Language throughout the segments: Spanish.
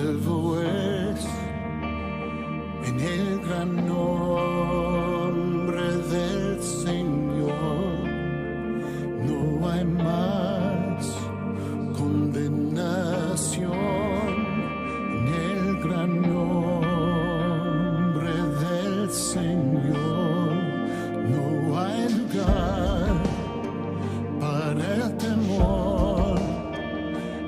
salvo es en el gran nombre del Señor. No hay más condenación en el gran nombre del Señor. No hay lugar para el temor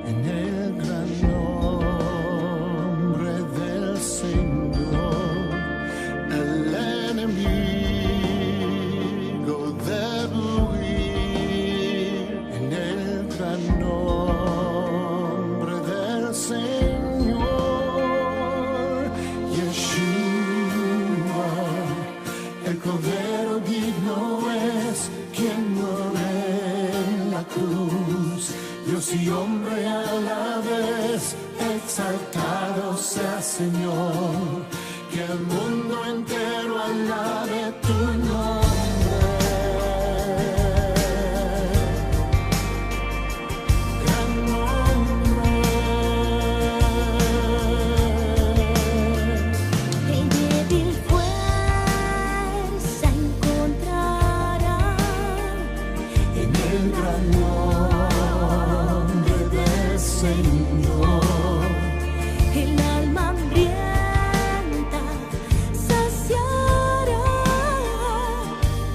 en el gran nombre del Señor. El enemigo debe huir en el gran nombre del Señor. Yeshua, el Cordero digno es quien muere en la cruz. Dios y hombre a la vez, exaltado sea Señor, que el mundo entero alabe tu nombre. Gran nombre. El débil fuerza encontrará En el gran nombre del Señor. el alma hambrienta saciará.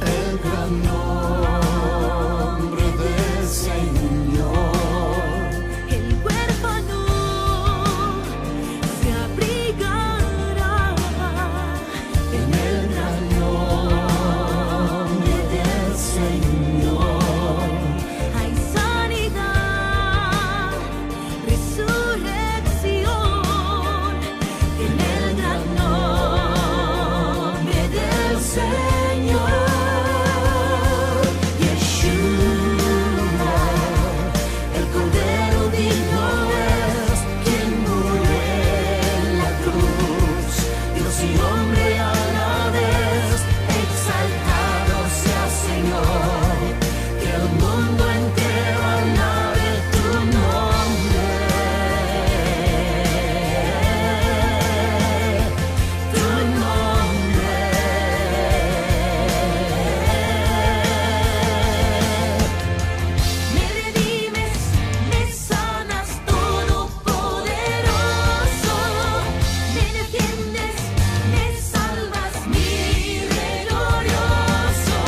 El gran nombre del Señor. El huérfano se abrigará. En el gran nombre del Señor. Hay sanidad, resurrección en el gran nombre del Señor. Yeshua, el Cordero digno es quien murió en la cruz. Dios y hombre a la vez, exaltado sea Señor, que el mundo entero alabe tu nombre. Tu nombre. Me redimes, me sanas, todopoderoso. Me defiendes, me salvas, mi Rey glorioso.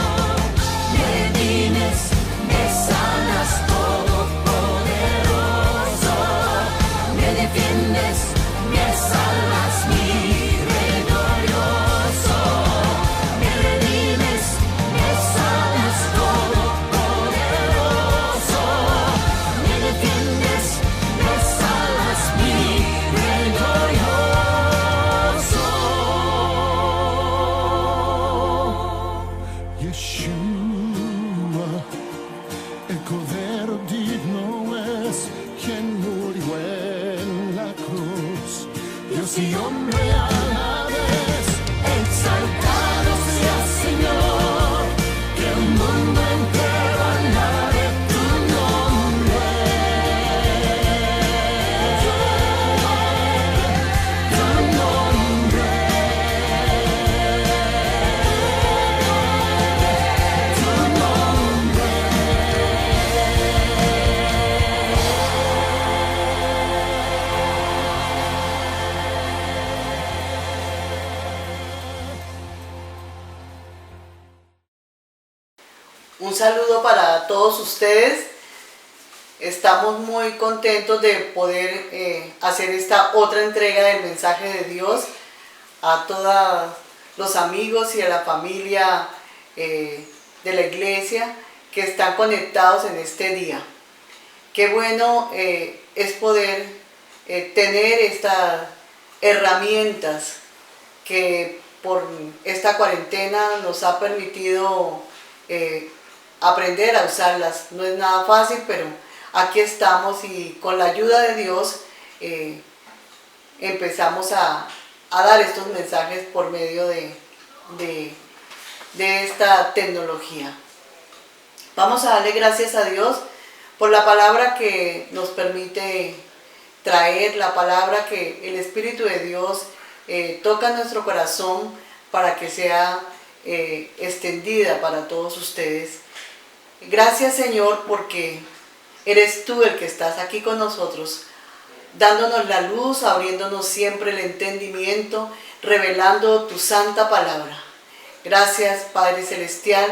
Me redimes, me sanas, todopoderoso. Me defiendes, me salvas, mi Rey glorioso. Me redimes, me sanas, todopoderoso. Me defiendes, me salvas, mi Rey glorioso. Yeshua, el Cordero digno es quien murió en la cruz. Dios y hombre a la vez, exaltado sea Señor, que el mundo entero alabe tu nombre. Tu nombre. Tu nombre. Un saludo para todos ustedes. Estamos muy contentos de poder hacer esta otra entrega del mensaje de Dios a todos los amigos y a la familia de la iglesia que están conectados en este día. Qué bueno es poder tener estas herramientas que por esta cuarentena nos ha permitido aprender a usarlas. No es nada fácil, pero aquí estamos y con la ayuda de Dios empezamos a dar estos mensajes por medio de esta tecnología. Vamos a darle gracias a Dios por la palabra que nos permite traer la palabra que el Espíritu de Dios toca nuestro corazón para que sea extendida para todos ustedes. Gracias, Señor, porque eres tú el que estás aquí con nosotros, dándonos la luz, abriéndonos siempre el entendimiento, revelando tu santa palabra. Gracias, Padre Celestial,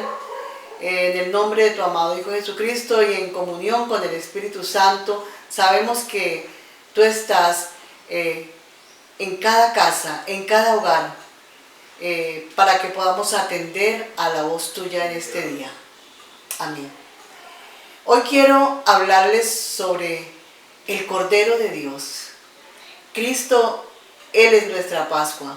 en el nombre de tu amado Hijo Jesucristo y en comunión con el Espíritu Santo. Sabemos que tú estás en cada casa, en cada hogar, para que podamos atender a la voz tuya en este día. Amén. Hoy quiero hablarles sobre el Cordero de Dios. Cristo, Él es nuestra Pascua.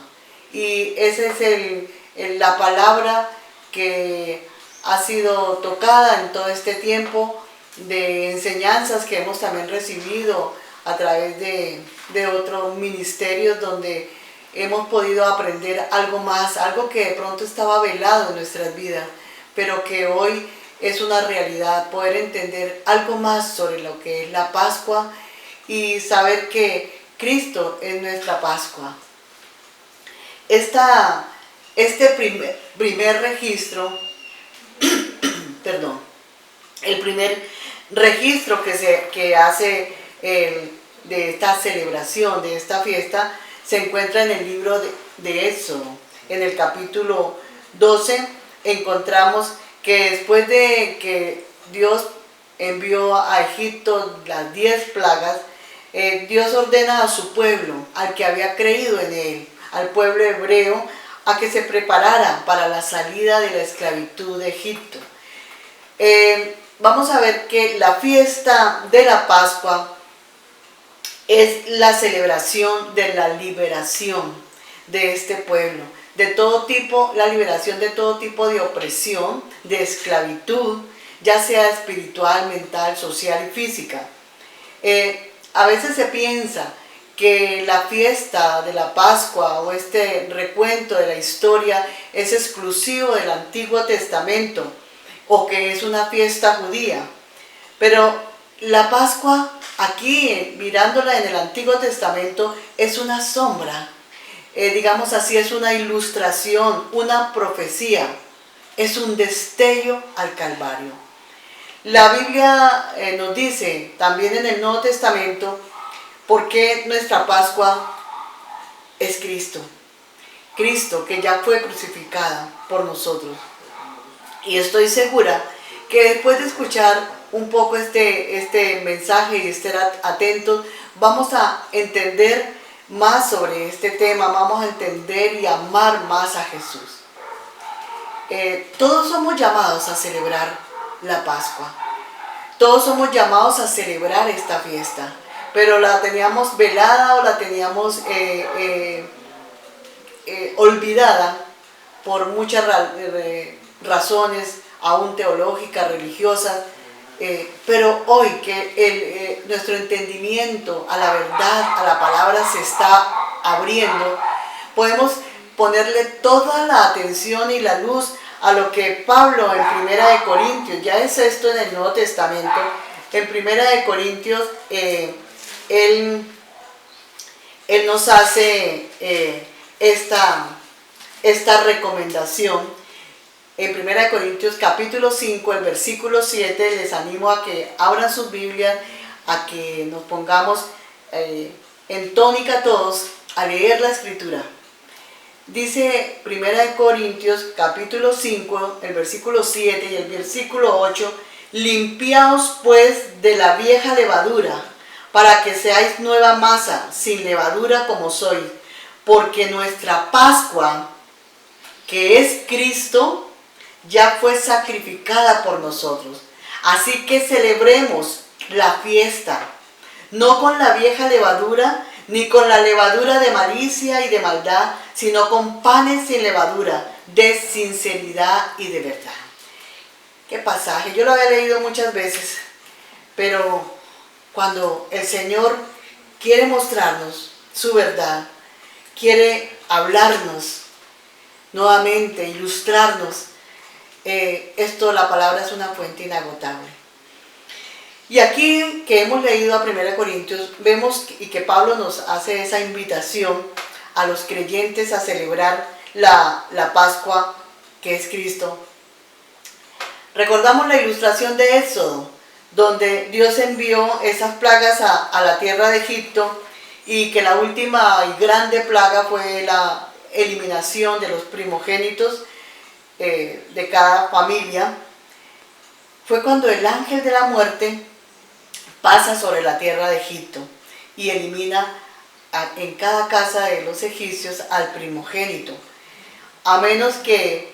Y esa es la palabra que ha sido tocada en todo este tiempo de enseñanzas que hemos también recibido a través de otros ministerios donde hemos podido aprender algo más, algo que de pronto estaba velado en nuestras vidas, pero que hoy es una realidad, poder entender algo más sobre lo que es la Pascua y saber que Cristo es nuestra Pascua. Este primer registro, el primer registro que hace de esta celebración, de esta fiesta, se encuentra en el libro de Éxodo. En el capítulo 12 encontramos que después de que Dios envió a Egipto las 10 plagas, Dios ordena a su pueblo, al que había creído en él, al pueblo hebreo, a que se preparara para la salida de la esclavitud de Egipto. Vamos a ver que la fiesta de la Pascua es la celebración de la liberación de este pueblo, de todo tipo, la liberación de todo tipo de opresión, de esclavitud, ya sea espiritual, mental, social y física. A veces se piensa que la fiesta de la Pascua o este recuento de la historia es exclusivo del Antiguo Testamento o que es una fiesta judía. Pero la Pascua, aquí mirándola en el Antiguo Testamento, es una sombra, digamos así, es una ilustración, una profecía, es un destello al Calvario. La Biblia nos dice también en el Nuevo Testamento por qué nuestra Pascua es Cristo. Cristo que ya fue crucificada por nosotros. Y estoy segura que después de escuchar un poco este mensaje y estar atentos, vamos a entender más sobre este tema, vamos a entender y amar más a Jesús. Todos somos llamados a celebrar la Pascua. Todos somos llamados a celebrar esta fiesta, pero la teníamos velada o la teníamos olvidada por muchas razones, aún teológicas, religiosas, pero hoy que nuestro entendimiento a la verdad, a la palabra se está abriendo, podemos ponerle toda la atención y la luz a lo que Pablo en 1 de Corintios, ya es esto en el Nuevo Testamento, en 1 de Corintios, él nos hace esta recomendación. En 1 Corintios capítulo 5, el versículo 7, les animo a que abran sus Biblias, a que nos pongamos en tónica todos a leer la Escritura. Dice 1 Corintios capítulo 5, el versículo 7 y el versículo 8, limpiaos pues de la vieja levadura, para que seáis nueva masa, sin levadura como sois, porque nuestra Pascua, que es Cristo, ya fue sacrificada por nosotros. Así que celebremos la fiesta, no con la vieja levadura, ni con la levadura de malicia y de maldad, sino con panes sin levadura, de sinceridad y de verdad. ¿Qué pasaje? Yo lo había leído muchas veces, pero cuando el Señor quiere mostrarnos su verdad, quiere hablarnos nuevamente, ilustrarnos, la palabra es una fuente inagotable. Y aquí que hemos leído a 1 Corintios, vemos y que Pablo nos hace esa invitación a los creyentes a celebrar la Pascua que es Cristo. Recordamos la ilustración de Éxodo, donde Dios envió esas plagas a la tierra de Egipto y que la última y grande plaga fue la eliminación de los primogénitos de cada familia. Fue cuando el ángel de la muerte pasa sobre la tierra de Egipto y elimina en cada casa de los egipcios al primogénito, a menos que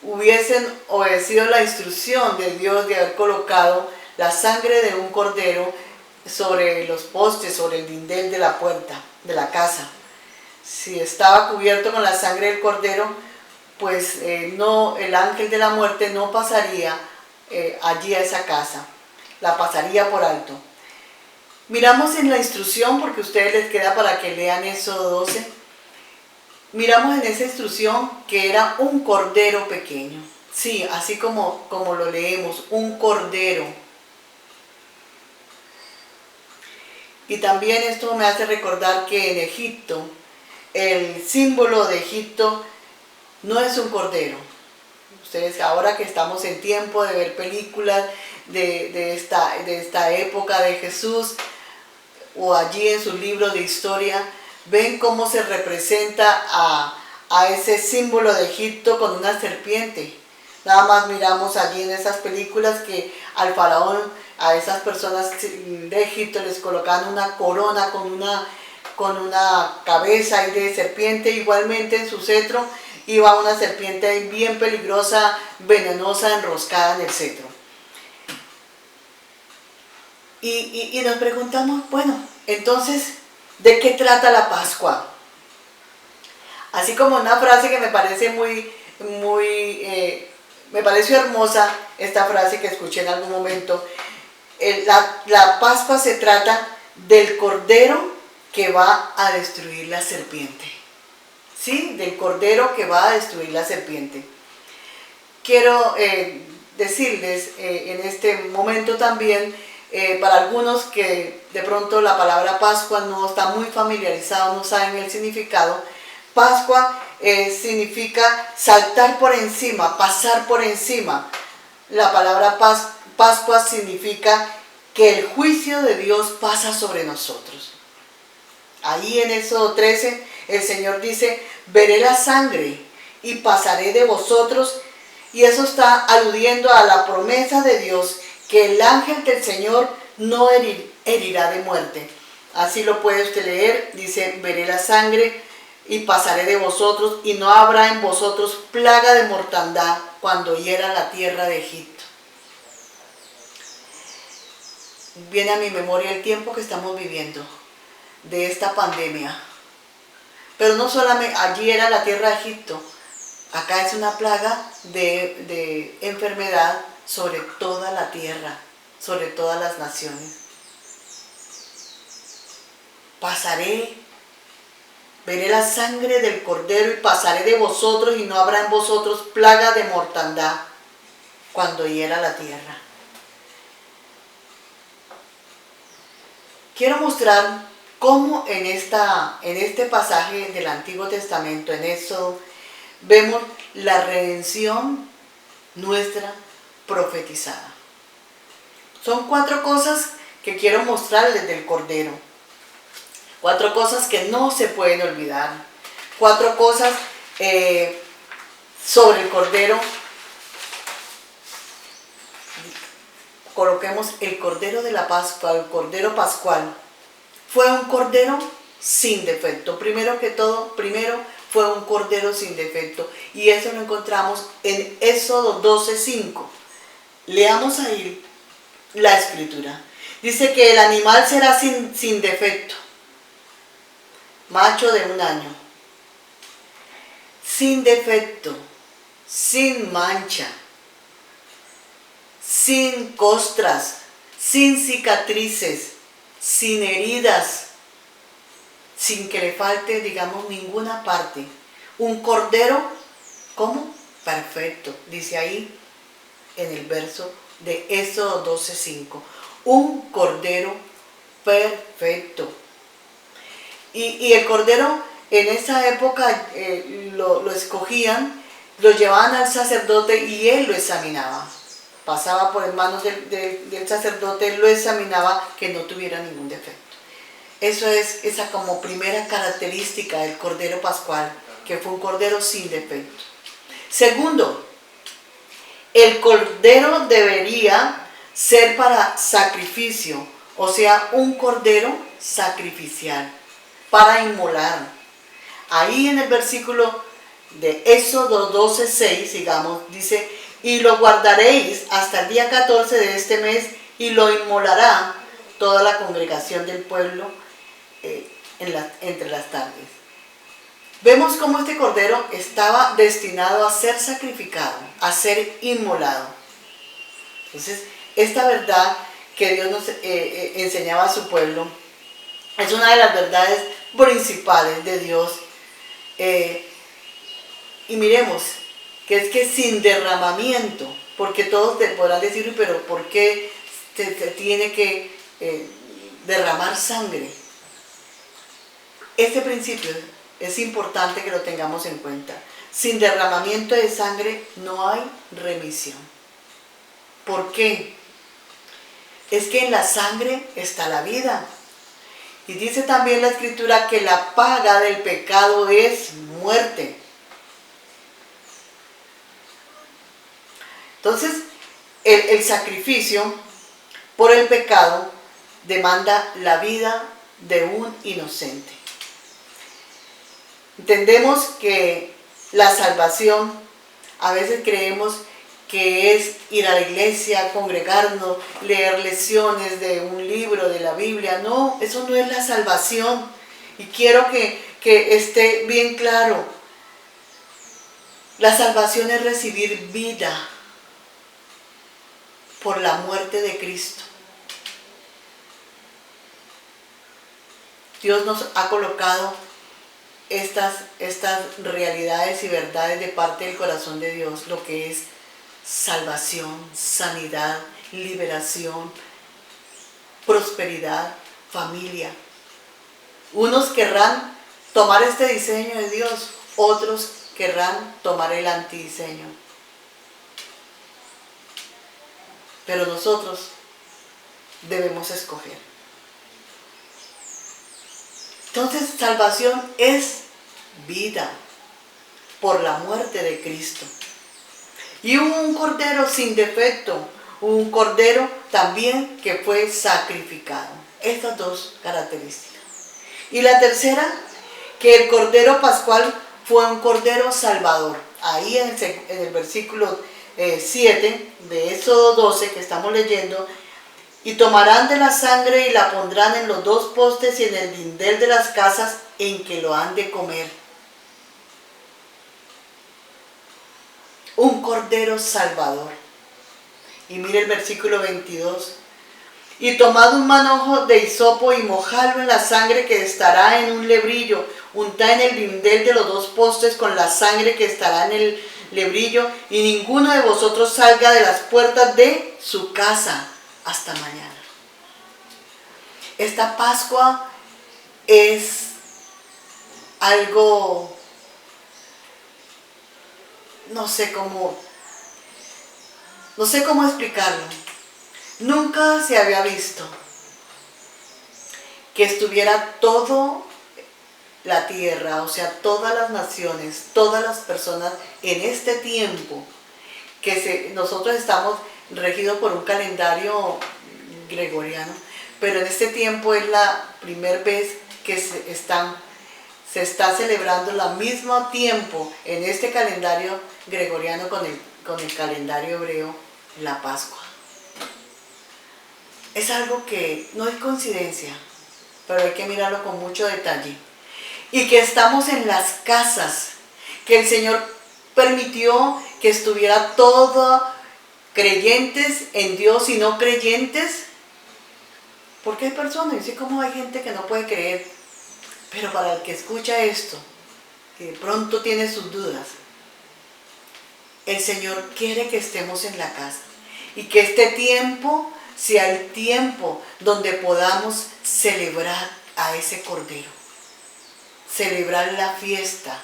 hubiesen obedecido la instrucción de Dios de haber colocado la sangre de un cordero sobre los postes, sobre el dindel de la puerta de la casa. Si estaba cubierto con la sangre del cordero, pues el ángel de la muerte no pasaría allí a esa casa, la pasaría por alto. Miramos en la instrucción, porque a ustedes les queda para que lean Éxodo 12, miramos en esa instrucción que era un cordero pequeño. Sí, así como lo leemos, un cordero. Y también esto me hace recordar que en Egipto, el símbolo de Egipto no es un cordero. Ustedes, ahora que estamos en tiempo de ver películas de esta época de Jesús, o allí en sus libros de historia, ven cómo se representa a ese símbolo de Egipto con una serpiente. Nada más miramos allí en esas películas que al faraón, a esas personas de Egipto les colocaban una corona con una cabeza ahí de serpiente. Igualmente en su cetro iba una serpiente bien peligrosa, venenosa, enroscada en el cetro. Y nos preguntamos, bueno, entonces, ¿de qué trata la Pascua? Así como una frase que me parece me pareció hermosa, esta frase que escuché en algún momento. La Pascua se trata del cordero que va a destruir la serpiente. ¿Sí? Del cordero que va a destruir la serpiente. Quiero decirles en este momento también, para algunos que de pronto la palabra Pascua no está muy familiarizado, no saben el significado. Pascua significa saltar por encima, pasar por encima. La palabra Pascua significa que el juicio de Dios pasa sobre nosotros. Ahí en Éxodo 13 el Señor dice, veré la sangre y pasaré de vosotros, y eso está aludiendo a la promesa de Dios que el ángel del Señor no herirá de muerte. Así lo puede usted leer, dice, veré la sangre y pasaré de vosotros, y no habrá en vosotros plaga de mortandad cuando hiera la tierra de Egipto. Viene a mi memoria el tiempo que estamos viviendo de esta pandemia. Pero no solamente allí era la tierra de Egipto, acá es una plaga de enfermedad sobre toda la tierra, sobre todas las naciones. Veré la sangre del cordero y pasaré de vosotros, y no habrá en vosotros plaga de mortandad cuando hiera la tierra. Quiero mostrar cómo en este pasaje del Antiguo Testamento, en Éxodo, vemos la redención nuestra profetizada. Son 4 cosas que quiero mostrarles del Cordero. 4 cosas que no se pueden olvidar. 4 cosas sobre el Cordero. Coloquemos el Cordero de la Pascua, el Cordero Pascual. Fue un Cordero sin defecto. Primero fue un Cordero sin defecto. Y eso lo encontramos en Éxodo 12:5. Leamos ahí la escritura. Dice que el animal será sin defecto. Macho de 1 año. Sin defecto. Sin mancha. Sin costras. Sin cicatrices. Sin heridas, sin que le falte, digamos, ninguna parte. Un cordero, ¿cómo? Perfecto, dice ahí en el verso de Éxodo 12:5. un cordero perfecto. Y el cordero en esa época lo escogían, lo llevaban al sacerdote y él lo examinaba. Pasaba por manos del sacerdote, él lo examinaba que no tuviera ningún defecto. Eso es esa como primera característica del cordero pascual, que fue un cordero sin defecto. Segundo, el cordero debería ser para sacrificio, o sea, un cordero sacrificial, para inmolar. Ahí en el versículo de Éxodo 12:6, digamos, dice, y lo guardaréis hasta el día 14 de este mes, y lo inmolará toda la congregación del pueblo entre las tardes. Vemos cómo este cordero estaba destinado a ser sacrificado, a ser inmolado. Entonces, esta verdad que Dios nos enseñaba a su pueblo es una de las verdades principales de Dios. Y miremos que es que sin derramamiento, porque todos te podrán decir, pero ¿por qué se tiene que derramar sangre? Este principio es importante que lo tengamos en cuenta. Sin derramamiento de sangre no hay remisión. ¿Por qué? Es que en la sangre está la vida. Y dice también la Escritura que la paga del pecado es muerte. Entonces, el sacrificio por el pecado demanda la vida de un inocente. Entendemos que la salvación, a veces creemos que es ir a la iglesia, congregarnos, leer lecciones de un libro de la Biblia. No, eso no es la salvación. Y quiero que esté bien claro. La salvación es recibir vida por la muerte de Cristo. Dios nos ha colocado estas realidades y verdades de parte del corazón de Dios, lo que es salvación, sanidad, liberación, prosperidad, familia. Unos querrán tomar este diseño de Dios, otros querrán tomar el antidiseño. Pero nosotros debemos escoger. Entonces, salvación es vida por la muerte de Cristo. Y un cordero sin defecto, un cordero también que fue sacrificado. Estas dos características. Y la tercera, que el cordero pascual fue un cordero salvador. Ahí en el versículo 7 de Éxodo 12 que estamos leyendo, y tomarán de la sangre y la pondrán en los dos postes y en el dintel de las casas en que lo han de comer. Un cordero salvador. Y mire el versículo 22. Y tomad un manojo de hisopo y mojadlo en la sangre que estará en un lebrillo. Untad en el dintel de los dos postes con la sangre que estará en el lebrillo. Y ninguno de vosotros salga de las puertas de su casa hasta mañana. Esta Pascua es algo, no sé cómo explicarlo. Nunca se había visto que estuviera toda la tierra, o sea, todas las naciones, todas las personas en este tiempo que nosotros estamos regidos por un calendario gregoriano, pero en este tiempo es la primera vez que se está celebrando al mismo tiempo en este calendario gregoriano con el calendario hebreo, la Pascua. Es algo que no es coincidencia, pero hay que mirarlo con mucho detalle. Y que estamos en las casas, que el Señor permitió que estuviera todo, creyentes en Dios y no creyentes. Porque hay personas, y sé cómo hay gente que no puede creer, pero para el que escucha esto, que de pronto tiene sus dudas, el Señor quiere que estemos en la casa y que este tiempo sea el tiempo donde podamos celebrar a ese Cordero, celebrar la fiesta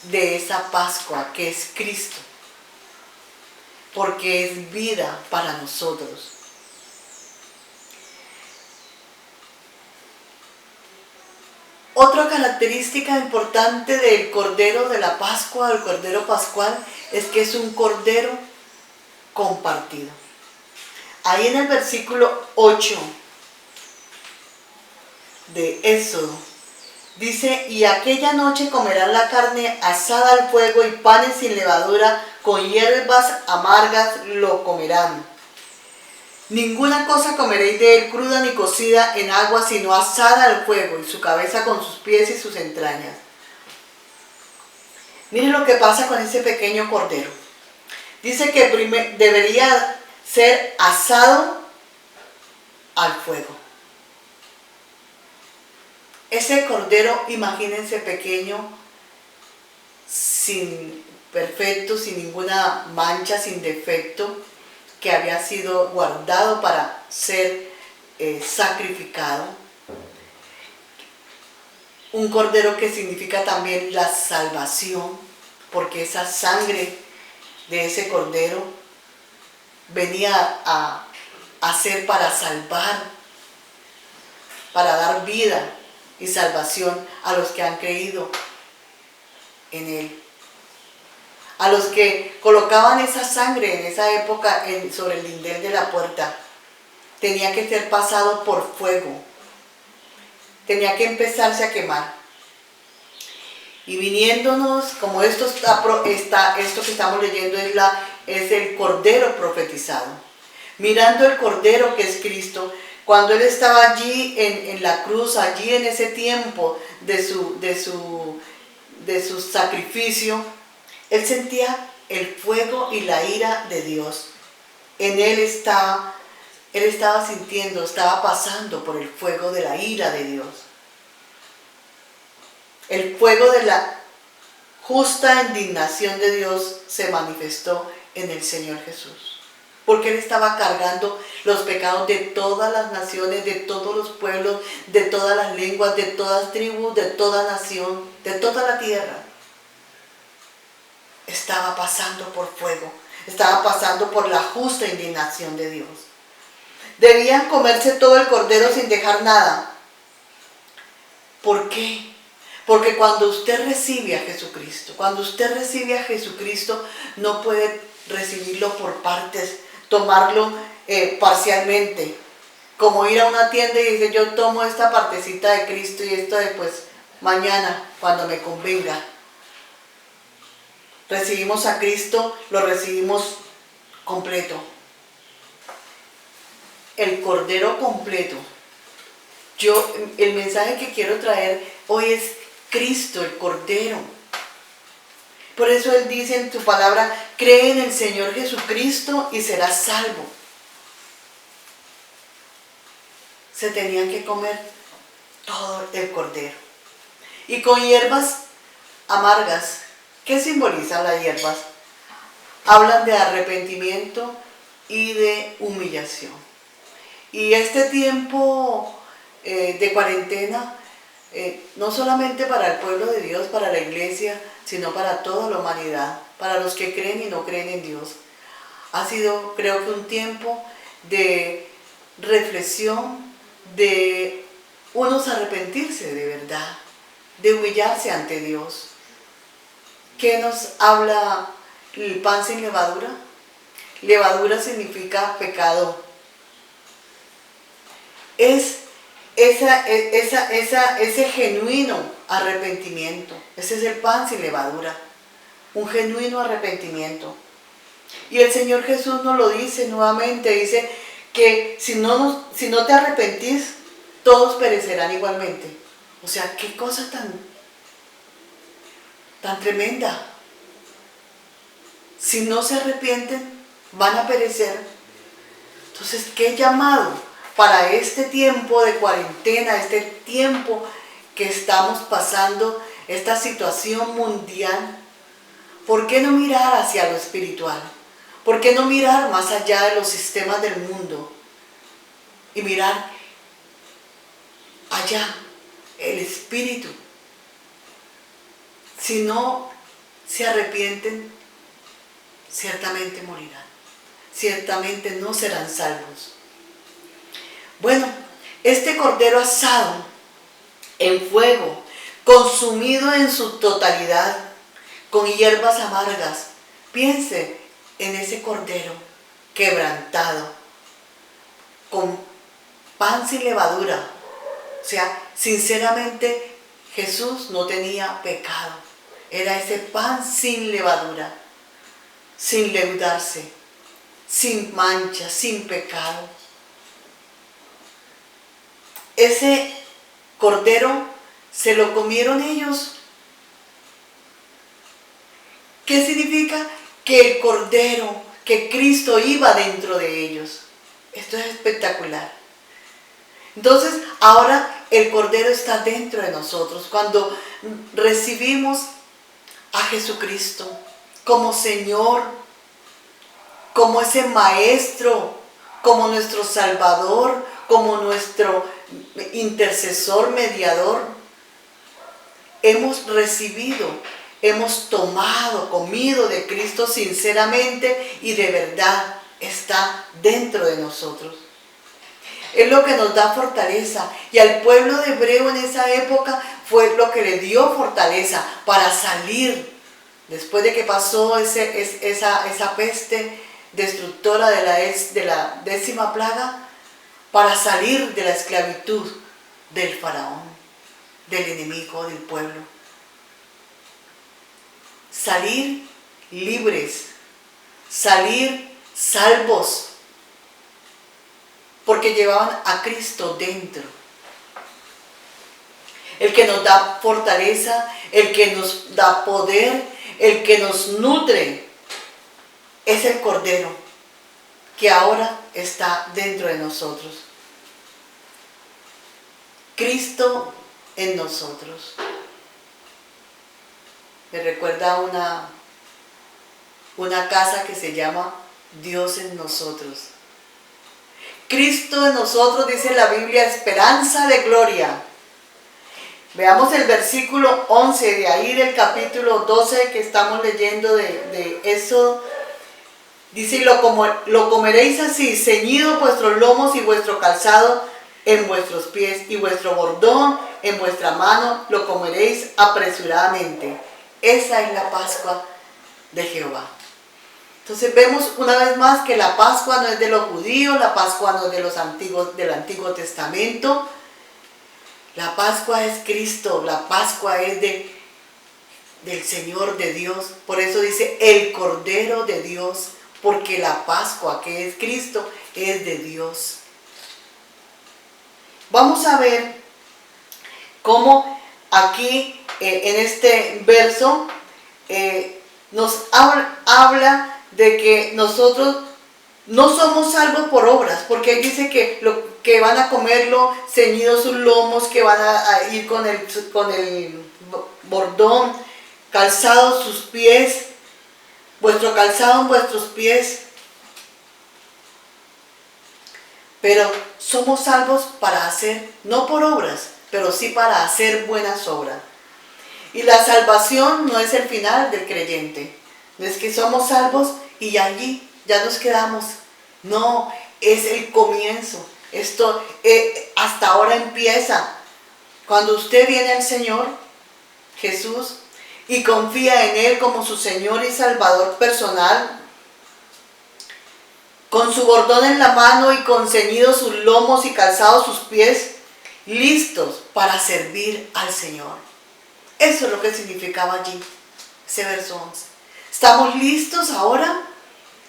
de esa Pascua que es Cristo, porque es vida para nosotros. Otra característica importante del Cordero de la Pascua, el Cordero Pascual, es que es un Cordero compartido. Ahí en el versículo 8 de Éxodo, dice: y aquella noche comerán la carne asada al fuego y panes sin levadura, con hierbas amargas lo comerán. Ninguna cosa comeréis de él cruda ni cocida en agua, sino asada al fuego, y su cabeza con sus pies y sus entrañas. Miren lo que pasa con ese pequeño cordero. Dice que debería ser asado al fuego. Ese cordero, imagínense, pequeño, perfecto, sin ninguna mancha, sin defecto, que había sido guardado para ser sacrificado. Un cordero que significa también la salvación, porque esa sangre de ese cordero venía a ser para salvar, para dar vida y salvación a los que han creído en él. A los que colocaban esa sangre en esa época sobre el lindel de la puerta, tenía que ser pasado por fuego, tenía que empezarse a quemar. Y viniéndonos, como esto que estamos leyendo es el Cordero profetizado, mirando el Cordero que es Cristo, cuando Él estaba allí en la cruz, allí en ese tiempo de su sacrificio, Él sentía el fuego y la ira de Dios. En Él estaba sintiendo, estaba pasando por el fuego de la ira de Dios. El fuego de la justa indignación de Dios se manifestó en el Señor Jesús. Porque Él estaba cargando los pecados de todas las naciones, de todos los pueblos, de todas las lenguas, de todas tribus, de toda nación, de toda la tierra. Estaba pasando por fuego, estaba pasando por la justa indignación de Dios. Debían comerse todo el cordero sin dejar nada. ¿Por qué? Porque cuando usted recibe a Jesucristo, no puede recibirlo por partes, tomarlo parcialmente. Como ir a una tienda y decir: yo tomo esta partecita de Cristo y esto después, mañana, cuando me convenga. Recibimos a Cristo, lo recibimos completo. El Cordero completo. El mensaje que quiero traer hoy es Cristo, el Cordero. Por eso Él dice en su palabra: cree en el Señor Jesucristo y serás salvo. Se tenían que comer todo el Cordero. Y con hierbas amargas. ¿Qué simbolizan las hierbas? Hablan de arrepentimiento y de humillación. Y este tiempo de cuarentena, no solamente para el pueblo de Dios, para la iglesia, sino para toda la humanidad, para los que creen y no creen en Dios, ha sido, creo que, un tiempo de reflexión, de unos arrepentirse de verdad, de humillarse ante Dios. ¿Qué nos habla el pan sin levadura? Levadura significa pecado. Es ese genuino arrepentimiento. Ese es el pan sin levadura. Un genuino arrepentimiento. Y el Señor Jesús nos lo dice nuevamente. Dice que si no te arrepentís, todos perecerán igualmente. O sea, qué cosa tan tremenda. Si no se arrepienten, van a perecer. Entonces, ¿qué llamado para este tiempo de cuarentena, este tiempo que estamos pasando, esta situación mundial? ¿Por qué no mirar hacia lo espiritual? ¿Por qué no mirar más allá de los sistemas del mundo? y mirar allá el Espíritu. Si no se arrepienten, ciertamente morirán. Ciertamente no serán salvos. Bueno, este cordero asado en fuego, consumido en su totalidad, con hierbas amargas. Piense en ese cordero quebrantado, con pan sin levadura. O sea, sinceramente Jesús no tenía pecado. Era ese pan sin levadura, sin leudarse, sin mancha, sin pecado. Ese cordero se lo comieron ellos. ¿Qué significa? Que el cordero, que Cristo iba dentro de ellos. Esto es espectacular. Entonces, ahora el cordero está dentro de nosotros. Cuando recibimos a Jesucristo como Señor, como ese Maestro, como nuestro Salvador, como nuestro intercesor, mediador, hemos recibido, hemos tomado, comido de Cristo sinceramente y de verdad está dentro de nosotros. Es lo que nos da fortaleza. Y al pueblo de hebreo en esa época fue lo que le dio fortaleza para salir, después de que pasó esa peste destructora de la 10ª plaga, para salir de la esclavitud del faraón, del enemigo, del pueblo. Salir libres, salir salvos, porque llevaban a Cristo dentro. El que nos da fortaleza, el que nos da poder, el que nos nutre, es el Cordero que ahora está dentro de nosotros. Cristo en nosotros. Me recuerda una casa que se llama Dios en nosotros. Cristo en nosotros, dice la Biblia, esperanza de gloria. Veamos el versículo 11 de ahí del capítulo 12 que estamos leyendo de Éxodo. Dice, lo comeréis así, ceñido vuestros lomos y vuestro calzado en vuestros pies y vuestro bordón en vuestra mano, lo comeréis apresuradamente. Esa es la Pascua de Jehová. Entonces vemos una vez más que la Pascua no es de los judíos, la Pascua no es de los antiguos, del Antiguo Testamento. La Pascua es Cristo, la Pascua es del Señor, de Dios. Por eso dice el Cordero de Dios, porque la Pascua que es Cristo es de Dios. Vamos a ver cómo aquí en este verso nos habla de que nosotros no somos salvos por obras, porque ahí dice que van a comerlo ceñidos sus lomos, que van a ir con el bordón, calzados sus pies, vuestro calzado en vuestros pies. Pero somos salvos para hacer, no por obras, pero sí para hacer buenas obras. Y la salvación no es el final del creyente. No es que somos salvos y allí ya nos quedamos. No, es el comienzo. Esto hasta ahora empieza. Cuando usted viene al Señor Jesús y confía en Él como su Señor y Salvador personal, con su bordón en la mano y con ceñidos sus lomos y calzados sus pies, listos para servir al Señor. Eso es lo que significaba allí, ese verso 11. Estamos listos ahora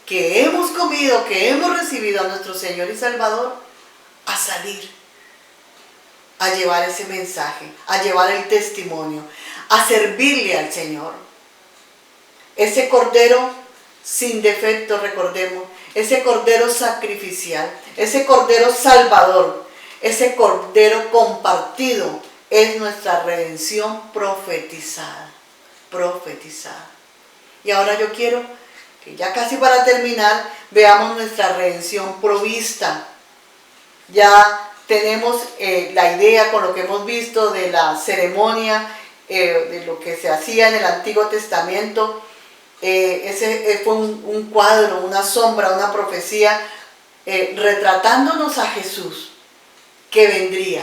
que hemos comido, que hemos recibido a nuestro Señor y Salvador, a salir, a llevar ese mensaje, a llevar el testimonio, a servirle al Señor. Ese Cordero sin defecto, recordemos, ese Cordero sacrificial, ese Cordero salvador, ese Cordero compartido, es nuestra redención profetizada. Y ahora yo quiero que ya casi para terminar, veamos nuestra redención provista. Ya tenemos la idea con lo que hemos visto de la ceremonia, de lo que se hacía en el Antiguo Testamento. Ese fue un cuadro, una sombra, una profecía retratándonos a Jesús que vendría.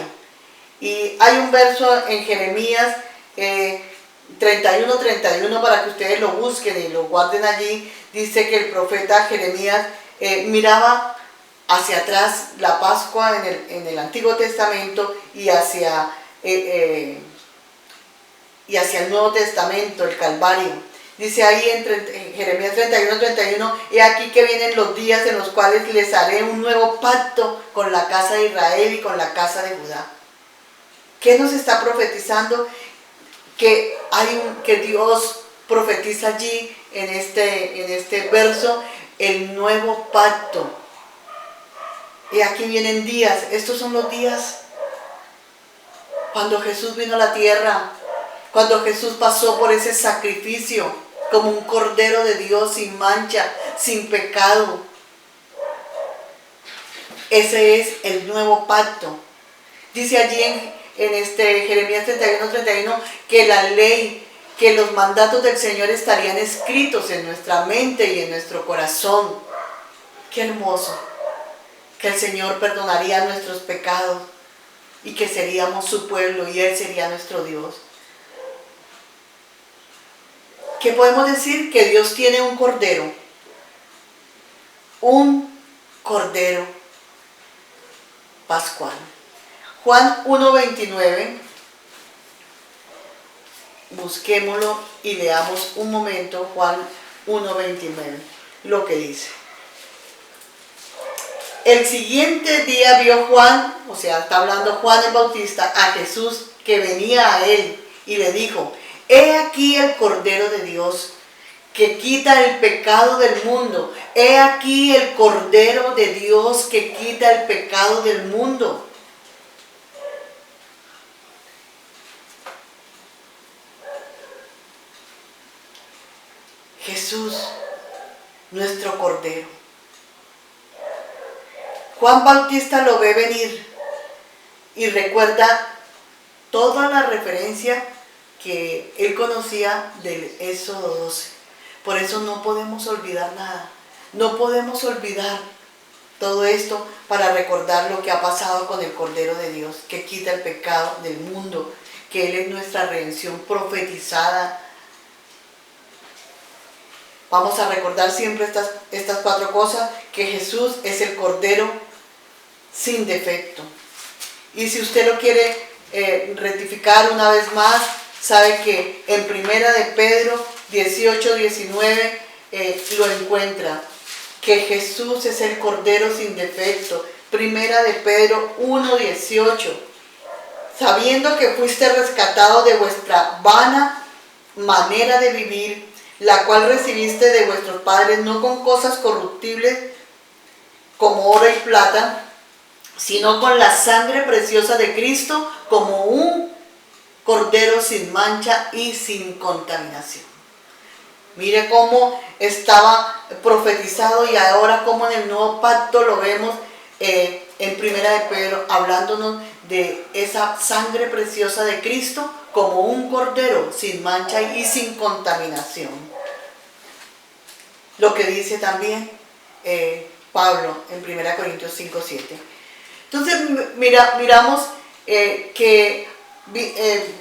Y hay un verso en Jeremías 31 para que ustedes lo busquen y lo guarden allí. Dice que el profeta Jeremías miraba hacia atrás la Pascua en el Antiguo Testamento y hacia el Nuevo Testamento, el Calvario. Dice ahí en Jeremías 31, he aquí que vienen los días en los cuales les haré un nuevo pacto con la casa de Israel y con la casa de Judá. ¿Qué nos está profetizando? Que Dios profetiza allí en este verso el nuevo pacto. Y aquí vienen días, estos son los días cuando Jesús vino a la tierra, cuando Jesús pasó por ese sacrificio como un cordero de Dios sin mancha, sin pecado. Ese es el nuevo pacto. Dice allí en Jeremías 31 que la ley, que los mandatos del Señor estarían escritos en nuestra mente y en nuestro corazón. Qué hermoso, que el Señor perdonaría nuestros pecados y que seríamos su pueblo y Él sería nuestro Dios. ¿Qué podemos decir? Que Dios tiene un cordero pascual. Juan 1:29, busquémoslo y leamos un momento Juan 1:29, lo que dice. El siguiente día vio Juan, o sea, está hablando Juan el Bautista, a Jesús que venía a él y le dijo: he aquí el Cordero de Dios que quita el pecado del mundo. He aquí el Cordero de Dios que quita el pecado del mundo. Jesús, nuestro Cordero. Juan Bautista lo ve venir y recuerda toda la referencia que él conocía del Éxodo 12. Por eso no podemos olvidar nada. No podemos olvidar todo esto para recordar lo que ha pasado con el Cordero de Dios, que quita el pecado del mundo, que Él es nuestra redención profetizada. Vamos a recordar siempre estas cuatro cosas, que Jesús es el Cordero sin defecto. Y si usted lo quiere rectificar una vez más, sabe que en Primera de Pedro 18-19 lo encuentra, que Jesús es el Cordero sin defecto. Primera de Pedro 1:18, sabiendo que fuiste rescatado de vuestra vana manera de vivir, la cual recibiste de vuestros padres, no con cosas corruptibles como oro y plata, sino con la sangre preciosa de Cristo, como un Cordero sin mancha y sin contaminación. Mire cómo estaba profetizado y ahora como en el nuevo pacto lo vemos en Primera de Pedro, hablándonos de esa sangre preciosa de Cristo como un Cordero sin mancha y sin contaminación. Lo que dice también Pablo en 1 Corintios 5:7. Entonces miramos que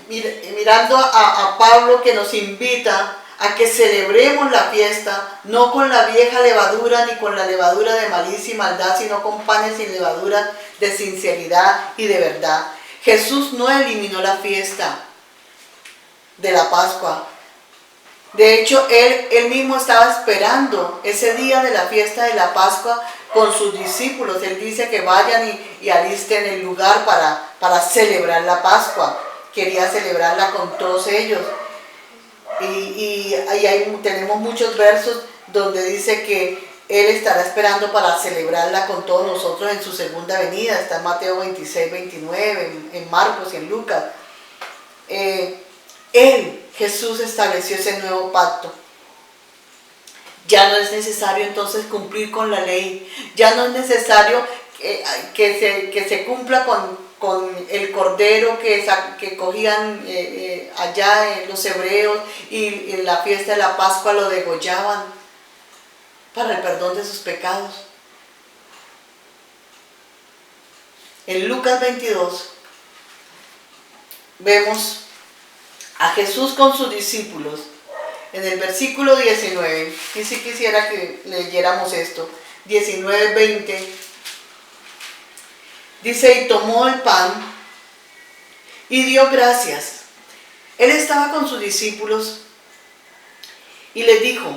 mirando a Pablo, que nos invita a que celebremos la fiesta, no con la vieja levadura ni con la levadura de malicia y maldad, sino con panes sin levadura de sinceridad y de verdad. Jesús no eliminó la fiesta de la Pascua. De hecho, él mismo estaba esperando ese día de la fiesta de la Pascua con sus discípulos. Él dice que vayan y alisten el lugar para celebrar la Pascua. Quería celebrarla con todos ellos. Y ahí tenemos muchos versos donde dice que Él estará esperando para celebrarla con todos nosotros en su segunda venida. Está en Mateo 26-29, en Marcos y en Lucas. Jesús estableció ese nuevo pacto. Ya no es necesario entonces cumplir con la ley. Ya no es necesario que se cumpla con el cordero que cogían allá los hebreos y en la fiesta de la Pascua lo degollaban para el perdón de sus pecados. En Lucas 22 vemos a Jesús con sus discípulos. En el versículo 19, y si quisiera que leyéramos esto, 19, 20, dice, y tomó el pan y dio gracias. Él estaba con sus discípulos y les dijo,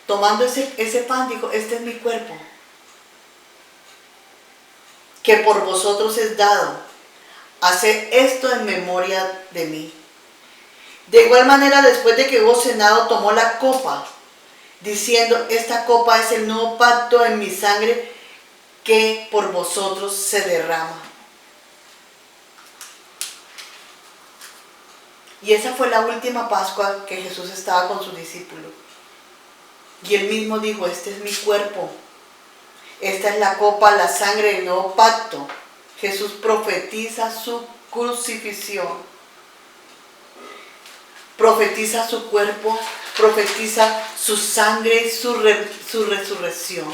tomando ese pan, dijo, este es mi cuerpo, que por vosotros es dado. Haced esto en memoria de mí. De igual manera, después de que hubo cenado, tomó la copa, diciendo, esta copa es el nuevo pacto en mi sangre que por vosotros se derrama. Y esa fue la última Pascua que Jesús estaba con sus discípulos. Y él mismo dijo, este es mi cuerpo, esta es la copa, la sangre del nuevo pacto. Jesús profetiza su crucifixión. Profetiza su cuerpo, profetiza su sangre y su resurrección.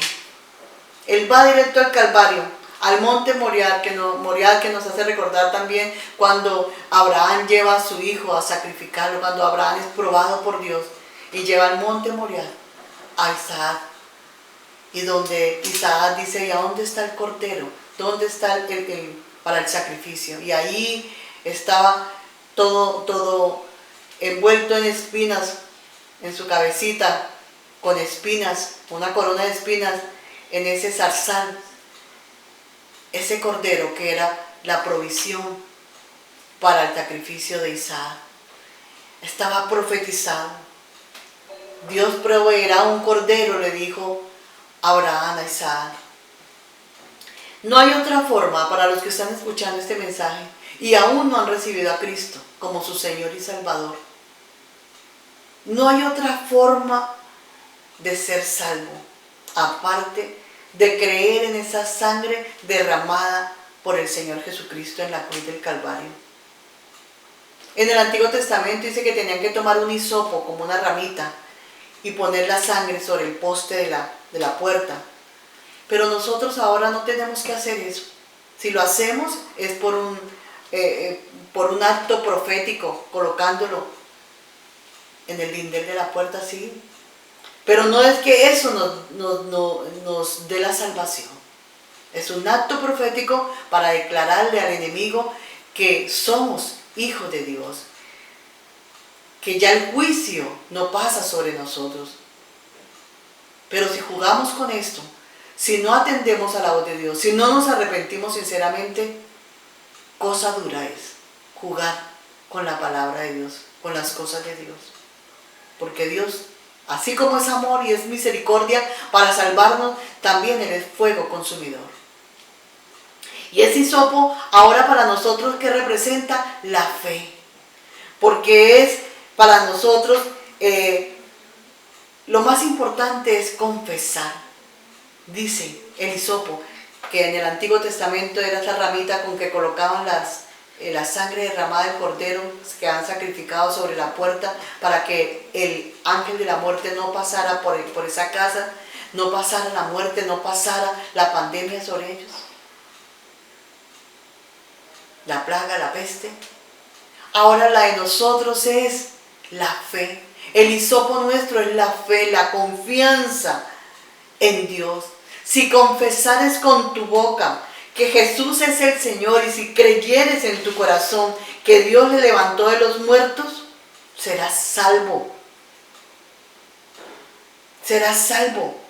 Él va directo al Calvario, al monte Moriah, que nos hace recordar también cuando Abraham lleva a su hijo a sacrificarlo, cuando Abraham es probado por Dios y lleva al monte Moriah a Isaac. Y donde Isaac dice, ¿y a dónde está el cordero? ¿Dónde está para el sacrificio? Y ahí estaba todo envuelto en espinas, en su cabecita, con espinas, una corona de espinas, en ese zarzal, ese cordero que era la provisión para el sacrificio de Isaac. Estaba profetizado. Dios proveerá un cordero, le dijo Abraham a Isaac. No hay otra forma para los que están escuchando este mensaje y aún no han recibido a Cristo como su Señor y Salvador. No hay otra forma de ser salvo, aparte de creer en esa sangre derramada por el Señor Jesucristo en la cruz del Calvario. En el Antiguo Testamento dice que tenían que tomar un hisopo, como una ramita, y poner la sangre sobre el poste de la puerta. Pero nosotros ahora no tenemos que hacer eso. Si lo hacemos es por un acto profético, colocándolo en el lindel de la puerta, sí. Pero no es que eso nos dé la salvación. Es un acto profético para declararle al enemigo que somos hijos de Dios, que ya el juicio no pasa sobre nosotros. Pero si jugamos con esto, si no atendemos a la voz de Dios, si no nos arrepentimos sinceramente, cosa dura es jugar con la palabra de Dios, con las cosas de Dios. Porque Dios, así como es amor y es misericordia para salvarnos, también Él es fuego consumidor. Y ese hisopo ahora para nosotros, ¿qué representa? La fe. Porque es para nosotros lo más importante es confesar. Dice el hisopo que en el Antiguo Testamento era esa ramita con que colocaban la sangre derramada del cordero que han sacrificado sobre la puerta para que el ángel de la muerte no pasara por esa casa, no pasara la muerte, no pasara la pandemia sobre ellos, la plaga, la peste. Ahora la de nosotros es la fe. El hisopo nuestro es la fe, la confianza en Dios. Si confesares con tu boca que Jesús es el Señor y si creyeres en tu corazón que Dios le levantó de los muertos, serás salvo. Serás salvo.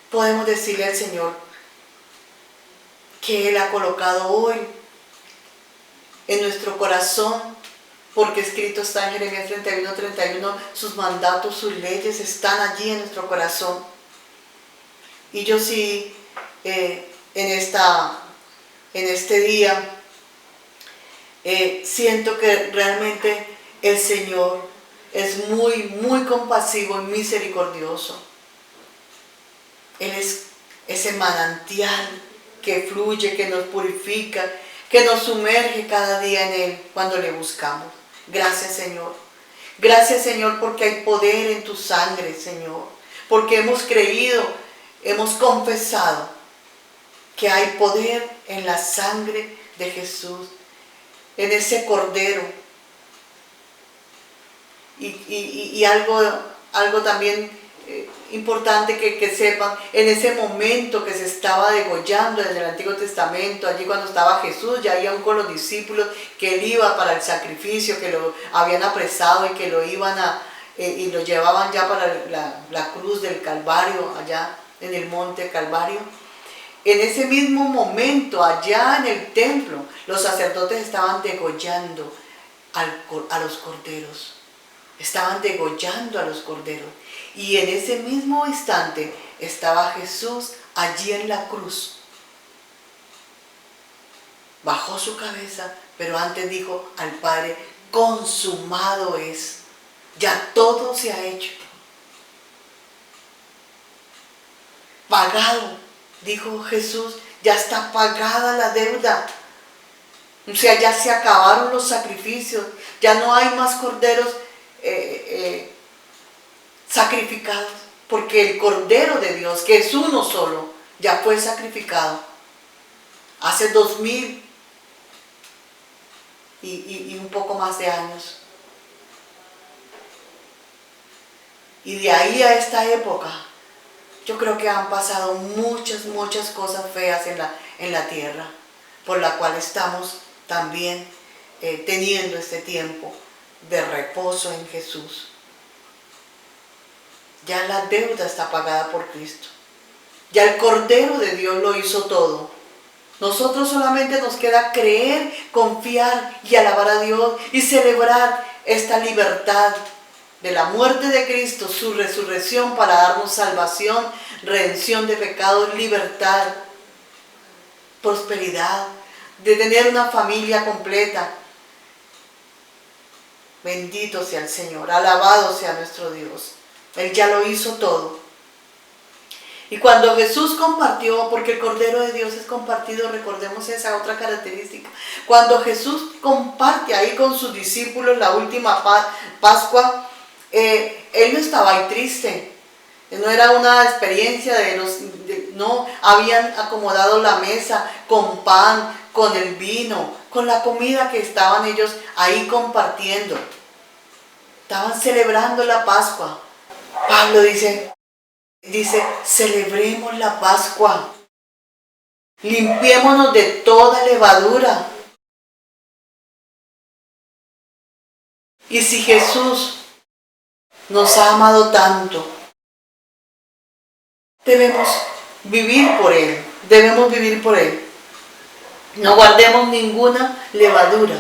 Podemos decirle al Señor que Él ha colocado hoy en nuestro corazón, porque escrito está en Jeremías 31:31, sus mandatos, sus leyes están allí en nuestro corazón. Y yo sí, en este día, siento que realmente el Señor es muy, muy compasivo y misericordioso. Él es ese manantial que fluye, que nos purifica, que nos sumerge cada día en Él cuando le buscamos. Gracias, Señor. Gracias, Señor, porque hay poder en tu sangre, Señor. Porque hemos creído, hemos confesado que hay poder en la sangre de Jesús, en ese Cordero. Y algo también importante que sepan, en ese momento que se estaba degollando en el Antiguo Testamento, allí cuando estaba Jesús, ya iban con los discípulos, que él iba para el sacrificio, que lo habían apresado y que lo iban y lo llevaban ya para la cruz del Calvario, allá en el monte Calvario. En ese mismo momento, allá en el templo, los sacerdotes estaban degollando a los corderos. Estaban degollando a los corderos. Y en ese mismo instante estaba Jesús allí en la cruz. Bajó su cabeza, pero antes dijo al Padre, consumado es. Ya todo se ha hecho. Pagado, dijo Jesús, ya está pagada la deuda. O sea, ya se acabaron los sacrificios, ya no hay más corderos sacrificados, porque el Cordero de Dios, que es uno solo, ya fue sacrificado hace 2000 y un poco más de años. Y de ahí a esta época, yo creo que han pasado muchas cosas feas en la tierra, por la cual estamos también teniendo este tiempo de reposo en Jesús. Ya la deuda está pagada por Cristo. Ya el Cordero de Dios lo hizo todo. Nosotros solamente nos queda creer, confiar y alabar a Dios y celebrar esta libertad de la muerte de Cristo, su resurrección para darnos salvación, redención de pecados, libertad, prosperidad, de tener una familia completa. Bendito sea el Señor, alabado sea nuestro Dios. Él ya lo hizo todo. Y cuando Jesús compartió, porque el Cordero de Dios es compartido, recordemos esa otra característica. Cuando Jesús comparte ahí con sus discípulos la última Pascua, Él no estaba ahí triste. No era una experiencia no, habían acomodado la mesa con pan, con el vino, con la comida que estaban ellos ahí compartiendo. Estaban celebrando la Pascua. Pablo dice, celebremos la Pascua. Limpiémonos de toda levadura. Y si Jesús nos ha amado tanto, debemos vivir por Él. Debemos vivir por Él. No guardemos ninguna levadura,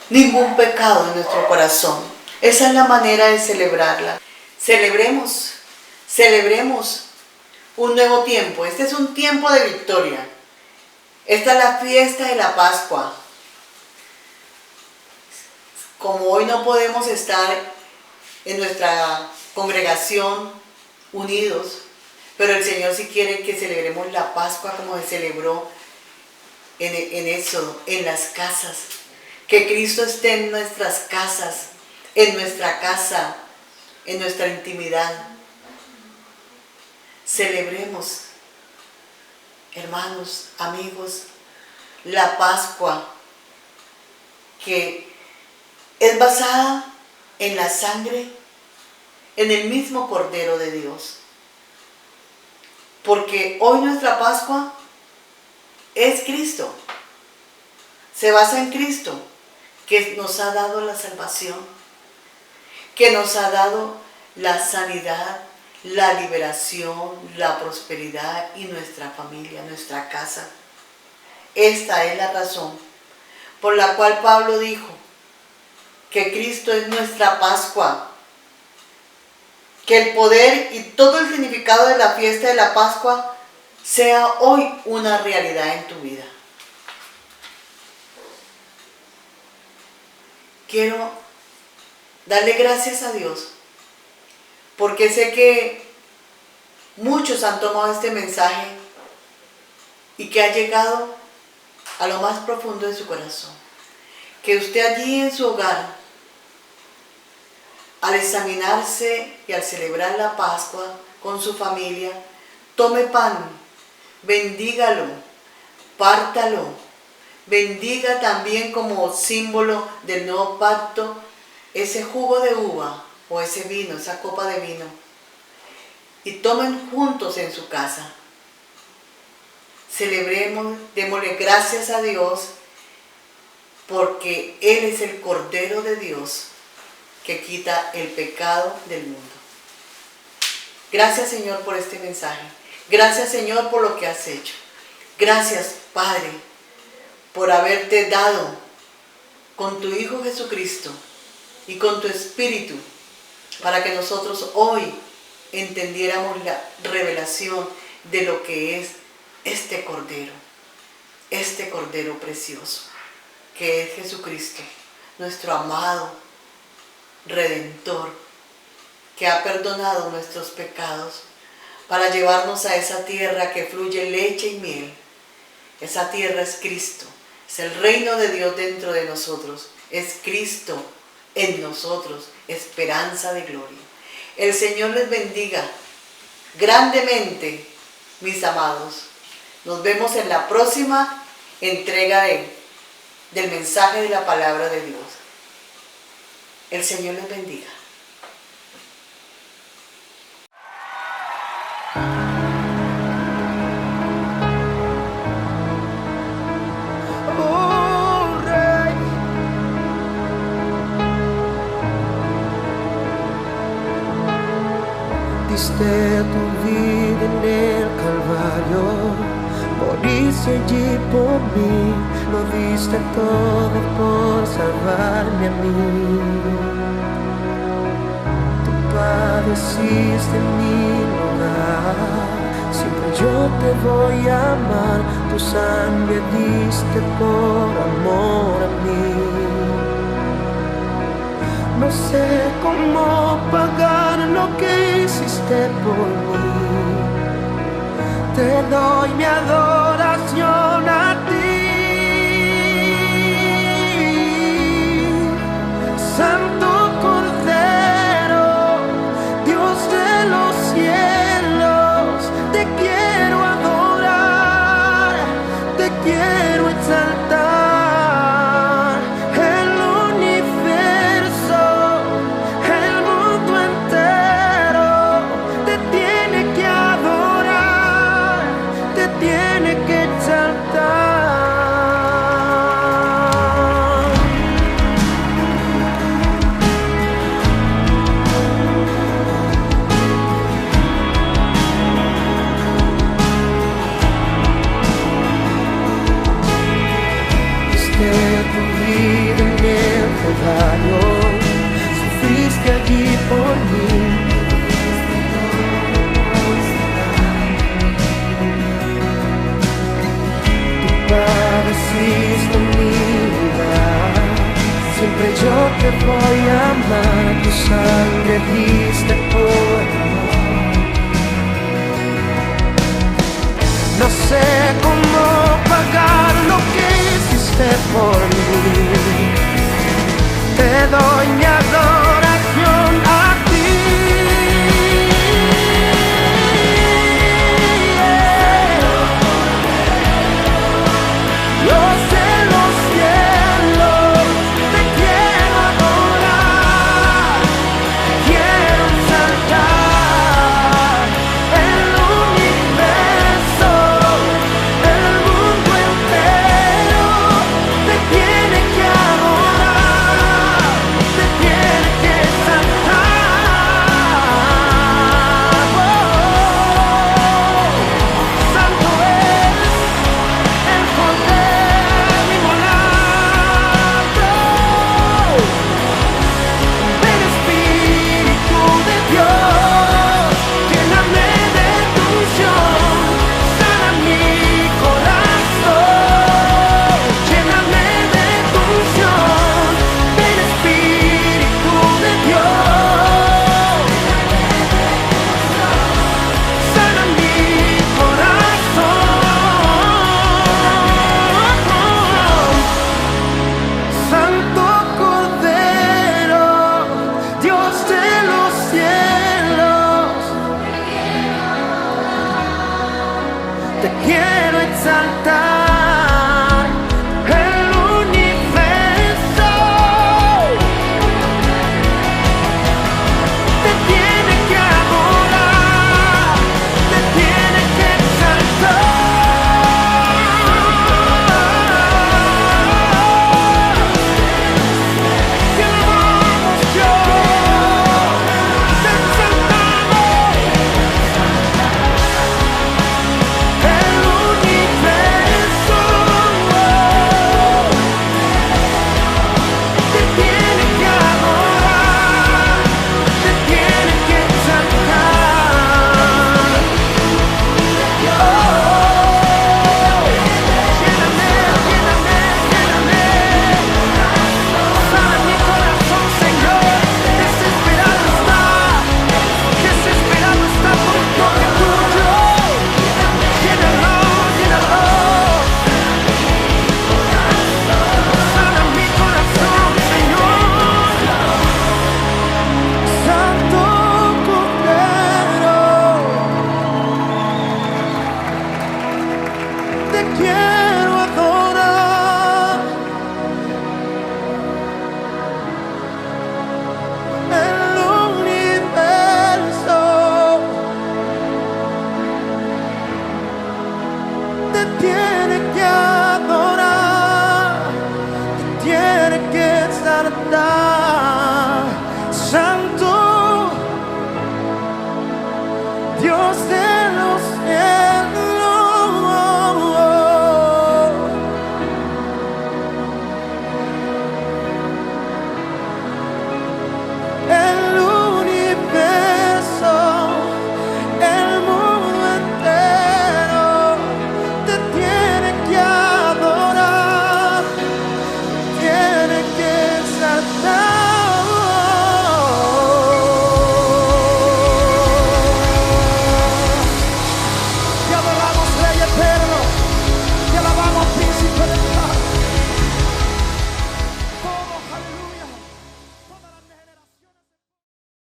ningún pecado en nuestro corazón. Esa es la manera de celebrarla. Celebremos un nuevo tiempo. Este es un tiempo de victoria. Esta es la fiesta de la Pascua. Como hoy no podemos estar en nuestra congregación unidos, pero el Señor sí quiere que celebremos la Pascua como se celebró en Éxodo, en las casas. Que Cristo esté en nuestras casas, en nuestra casa, en nuestra intimidad. Celebremos, hermanos, amigos, la Pascua, que es basada en la sangre, en el mismo Cordero de Dios. Porque hoy nuestra Pascua es Cristo. Se basa en Cristo, que nos ha dado la salvación, que nos ha dado la sanidad, la liberación, la prosperidad y nuestra familia, nuestra casa. Esta es la razón por la cual Pablo dijo que Cristo es nuestra Pascua, que el poder y todo el significado de la fiesta de la Pascua sea hoy una realidad en tu vida. Quiero darle gracias a Dios, porque sé que muchos han tomado este mensaje y que ha llegado a lo más profundo de su corazón. Que usted allí en su hogar, al examinarse y al celebrar la Pascua con su familia, tome pan, bendígalo, pártalo, bendiga también como símbolo del nuevo pacto ese jugo de uva o ese vino, esa copa de vino, y tomen juntos en su casa. Celebremos, démosle gracias a Dios porque Él es el Cordero de Dios que quita el pecado del mundo. Gracias, Señor, por este mensaje. Gracias, Señor, por lo que has hecho. Gracias, Padre, por haberte dado con tu Hijo Jesucristo y con tu Espíritu para que nosotros hoy entendiéramos la revelación de lo que es este Cordero precioso, que es Jesucristo, nuestro amado Redentor, que ha perdonado nuestros pecados para llevarnos a esa tierra que fluye leche y miel. Esa tierra es Cristo, es el reino de Dios dentro de nosotros, es Cristo en nosotros, esperanza de gloria. El Señor les bendiga grandemente, mis amados. Nos vemos en la próxima entrega del mensaje de la palabra de Dios. El Señor les bendiga. Oh, Rey, diste tu vida en el Calvario, moriste allí por mí, lo diste todo por salvarme a mí. Tú padeciste en mi lugar, siempre yo te voy a amar, tu sangre diste por amor a mí. No sé cómo pagar lo que hiciste por mí, te doy mi adoración a ti. Santo Cordero, Dios de los cielos, te quiero adorar, te quiero exaltar. El universo, el mundo entero te tiene que adorar, te tiene que exaltar. Diste tu vida en el Calvario, sufriste allí por mí. Padeciste en mi lugar, siempre yo te voy a amar, tu sangre diste por amor. No sé cómo pagar lo que hiciste por mí, te doy mi adoración a ti. Dios de los cielos, te quiero adorar, quiero exaltar. El universo, el mundo entero te tiene que adorar, te tiene quiero exaltar. El universo te tiene que adorar, te tiene que exaltar. Te amamos Dios, te exaltamos. El universo te tiene que adorar, te tiene que exaltar. Lléname, lléname, lléname. Sana mi corazón, Señor. Desesperado está por un toque tuyo. Llénalo, llénalo. Sana mi corazón, Señor. Santo Cordero, te quiero adorar. El universo te tiene que